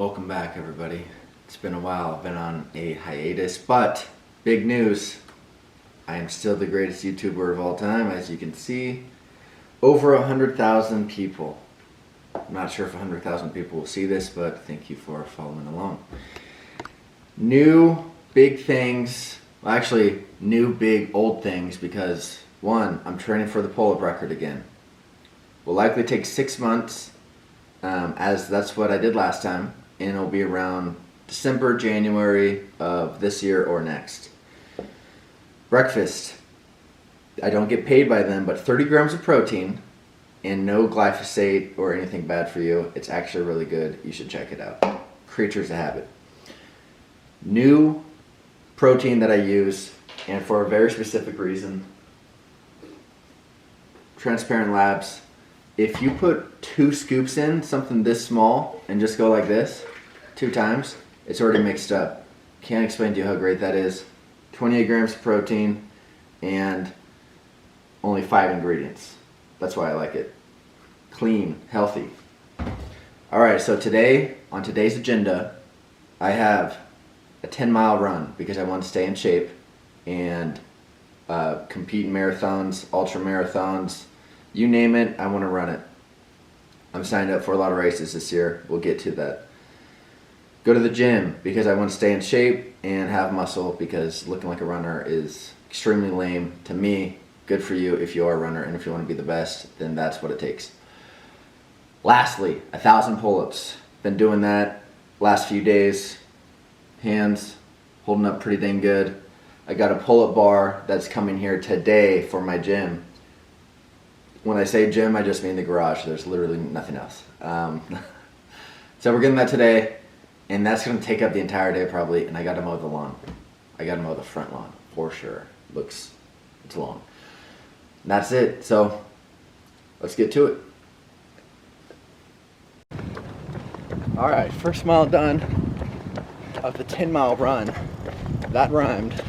Welcome back, everybody. It's been a while. I've been on a hiatus, but big news. I am still the greatest YouTuber of all time, as you can see. Over 100,000 people. I'm not sure if 100,000 people will see this, but thank you for following along. New big things. Well, actually, new big old things because, one, I'm training for the pull-up record again. Will likely take 6 months, as that's what I did last time. And it'll be around December, January of this year or next. Breakfast. I don't get paid by them, but 30 grams of protein and no glyphosate or anything bad for you. It's actually really good. You should check it out. Creatures of habit. New protein that I use, and for a very specific reason. Transparent Labs. If you put 2 scoops in, something this small, and just go like this 2 times, it's already mixed up. Can't explain to you how great that is. 28 grams of protein and only 5 ingredients. That's why I like it. Clean, healthy. Alright, so today, on today's agenda, I have a 10-mile run because I want to stay in shape and compete in marathons, ultra marathons. You name it, I want to run it. I'm signed up for a lot of races this year. We'll get to that. Go to the gym because I want to stay in shape and have muscle because looking like a runner is extremely lame to me. Good for you if you are a runner, and if you want to be the best, then that's what it takes. Lastly, 1,000 pull-ups. Been doing that last few days. Hands holding up pretty dang good. I got a pull-up bar that's coming here today for my gym. When I say gym, I just mean the garage. There's literally nothing else. So we're getting that today, and that's going to take up the entire day probably, and I got to mow the lawn. I got to mow the front lawn for sure. It's long. And that's it. So let's get to it. All right, first mile done of the 10-mile run. That rhymed.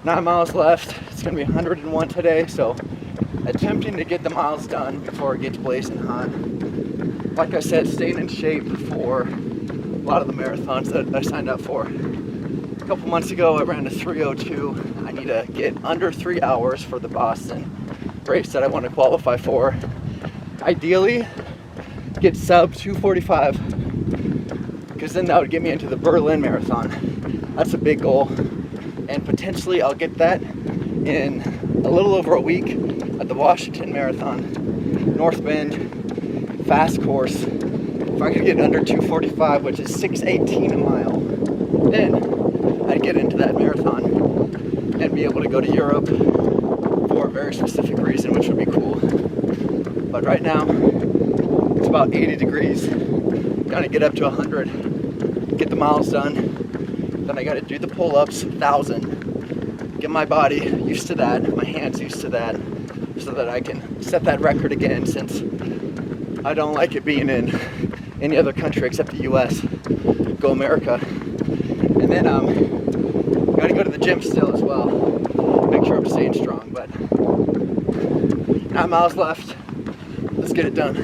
9 miles left. It's going to be 101 today, so attempting to get the miles done before it gets blazing hot. Like I said, staying in shape for a lot of the marathons that I signed up for. A couple months ago I ran a 3:02. I need to get under 3 hours for the Boston race that I want to qualify for. Ideally, get sub 2:45 because then that would get me into the Berlin Marathon. That's a big goal, and potentially I'll get that in a little over a week at the Washington Marathon. North Bend, fast course. If I could get under 2:45, which is 6:18 a mile, then I'd get into that marathon and be able to go to Europe for a very specific reason, which would be cool. But right now, it's about 80 degrees. Gotta get up to 100, get the miles done. Then I gotta do the pull-ups, 1,000. Get my body used to that, my hands used to that, so that I can set that record again, since I don't like it being in any other country except the US. Go America. And then gotta go to the gym still as well. Make sure I'm staying strong, but 9 miles left. Let's get it done.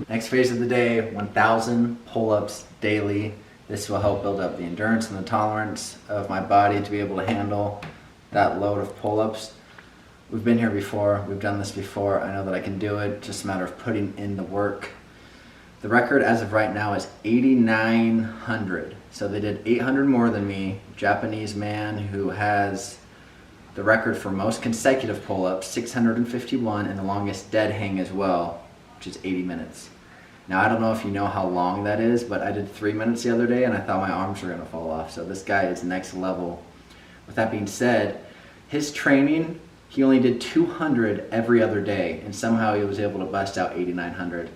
Next phase of the day, 1,000 pull-ups daily. This will help build up the endurance and the tolerance of my body to be able to handle that load of pull-ups. We've been here before, we've done this before. I know that I can do it, just a matter of putting in the work. The record as of right now is 8,900. So they did 800 more than me. Japanese man who has the record for most consecutive pull-ups, 651, and the longest dead hang as well, which is 80 minutes. Now, I don't know if you know how long that is, but I did 3 minutes the other day and I thought my arms were gonna fall off. So this guy is next level. With that being said, his training, he only did 200 every other day, and somehow he was able to bust out 8,900.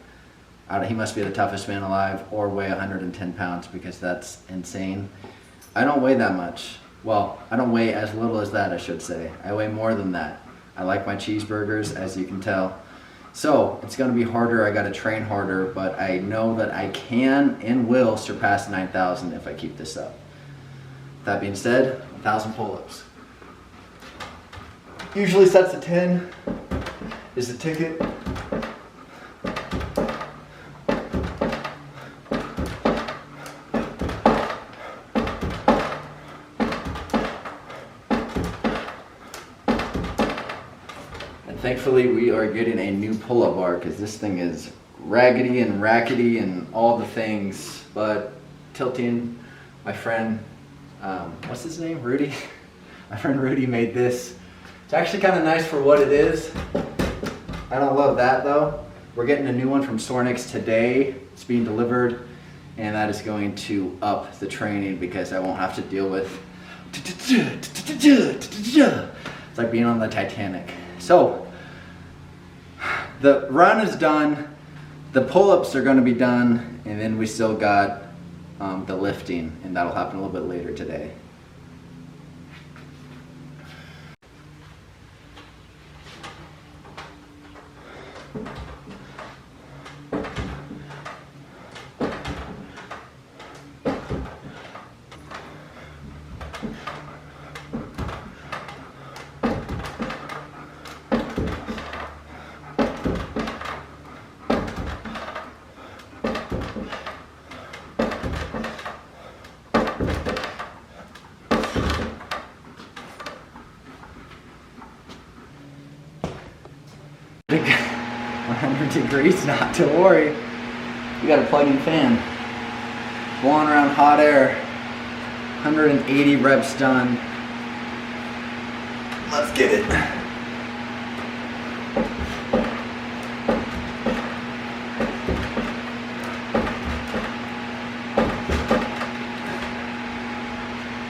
He must be the toughest man alive, or weigh 110 pounds, because that's insane. I don't weigh that much. Well, I don't weigh as little as that, I should say. I weigh more than that. I like my cheeseburgers, as you can tell. So it's going to be harder. I got to train harder, but I know that I can and will surpass 9,000 if I keep this up. That being said, 1,000 pull-ups. Usually sets at 10. is the ticket. And thankfully we are getting a new pull-up bar because this thing is raggedy and rackety and all the things, but tilting, my friend, what's his name, Rudy? My friend Rudy made this. It's actually kind of nice for what it is. I don't love that though. We're getting a new one from Sornix today. It's being delivered, and that is going to up the training because I won't have to deal with it's like being on the Titanic. So the run is done, the pull-ups are going to be done, and then we still got the lifting, and that'll happen a little bit later today. Big 100 degrees, not to worry. We got a plug-in fan. Blowing around hot air. 180 reps done. Let's get it.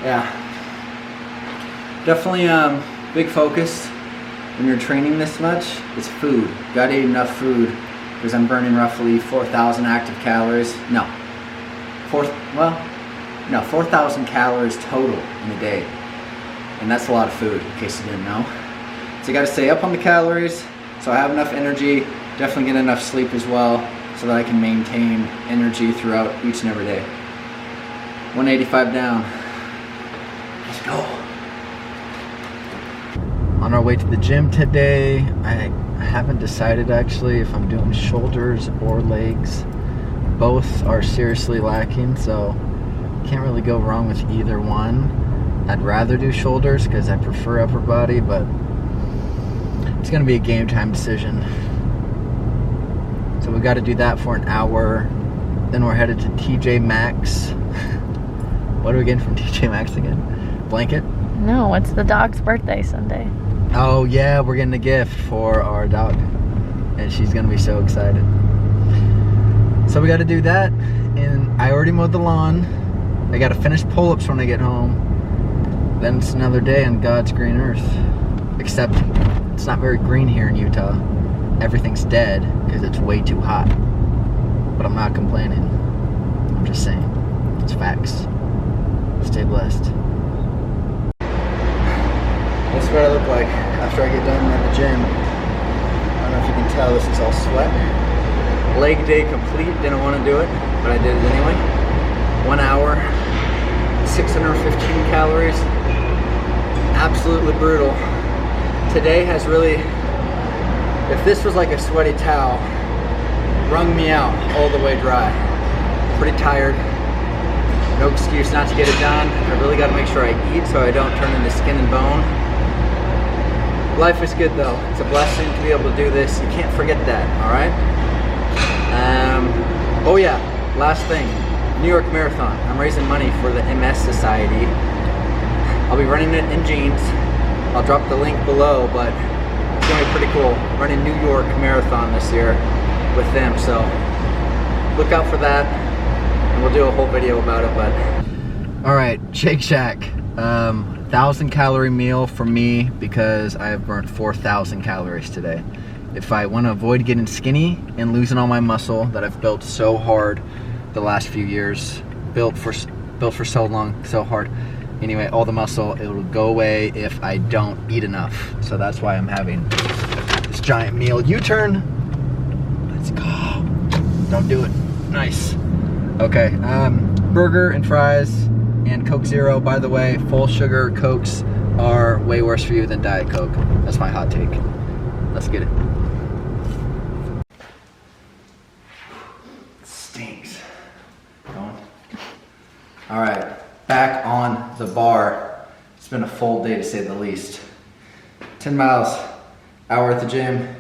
Yeah. Definitely big focus. When you're training this much, it's food. Gotta eat enough food because I'm burning roughly 4,000 active calories. No, 4,000 calories total in a day. And that's a lot of food, in case you didn't know. So you gotta stay up on the calories, so I have enough energy, definitely get enough sleep as well, so that I can maintain energy throughout each and every day. 185 down. Let's go. On our way to the gym today, I haven't decided actually if I'm doing shoulders or legs. Both are seriously lacking, so can't really go wrong with either one. I'd rather do shoulders because I prefer upper body, but it's gonna be a game time decision. So we got to do that for an hour. Then we're headed to TJ Maxx. What are we getting from TJ Maxx again? Blanket? No, it's the dog's birthday Sunday. Oh yeah, we're getting a gift for our dog, and she's gonna be so excited. So we got to do that, and I already mowed the lawn. I got to finish pull-ups when I get home. Then it's another day on God's green earth. Except it's not very green here in Utah. Everything's dead because it's way too hot. But I'm not complaining. I'm just saying, it's facts. Stay blessed. This is what I look like after I get done at the gym. I don't know if you can tell, this is all sweat. Leg day complete, didn't want to do it, but I did it anyway. 1 hour, 615 calories. Absolutely brutal. Today has really, if this was like a sweaty towel, wrung me out all the way dry. Pretty tired. No excuse not to get it done. I really got to make sure I eat so I don't turn into skin and bone. Life is good though. It's a blessing to be able to do this. You can't forget that, all right? Oh yeah, last thing. New York Marathon. I'm raising money for the MS Society. I'll be running it in jeans. I'll drop the link below, but it's gonna be pretty cool. Running New York Marathon this year with them, so look out for that, and we'll do a whole video about it. But all right, Shake Shack. 1,000 calorie meal for me because I have burnt 4,000 calories today. If I want to avoid getting skinny and losing all my muscle that I've built so hard the last few years, built for so long, so hard. Anyway, all the muscle, it will go away if I don't eat enough. So that's why I'm having this giant meal. U-turn. Let's go. Don't do it. Nice. Okay. Burger and fries and Coke Zero. By the way, full sugar Cokes are way worse for you than Diet Coke. That's my hot take. Let's get it. the bar. It's been a full day to say the least. 10 miles, hour at the gym,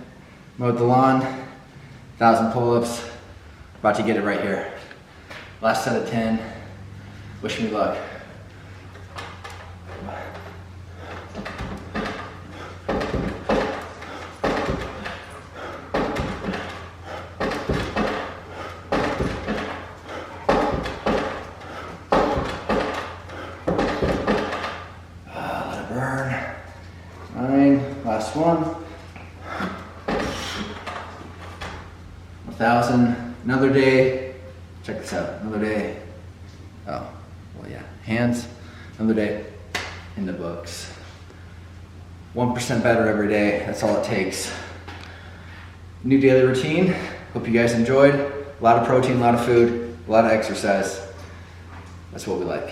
mowed the lawn, 1,000 pull-ups. About to get it right here. Last set of 10. Wish me luck. Let it burn. 9, last one. 1,000, another day. Check this out, another day. Oh, well yeah, hands, another day in the books. 1% better every day, that's all it takes. New daily routine, hope you guys enjoyed. A lot of protein, a lot of food, a lot of exercise. That's what we like.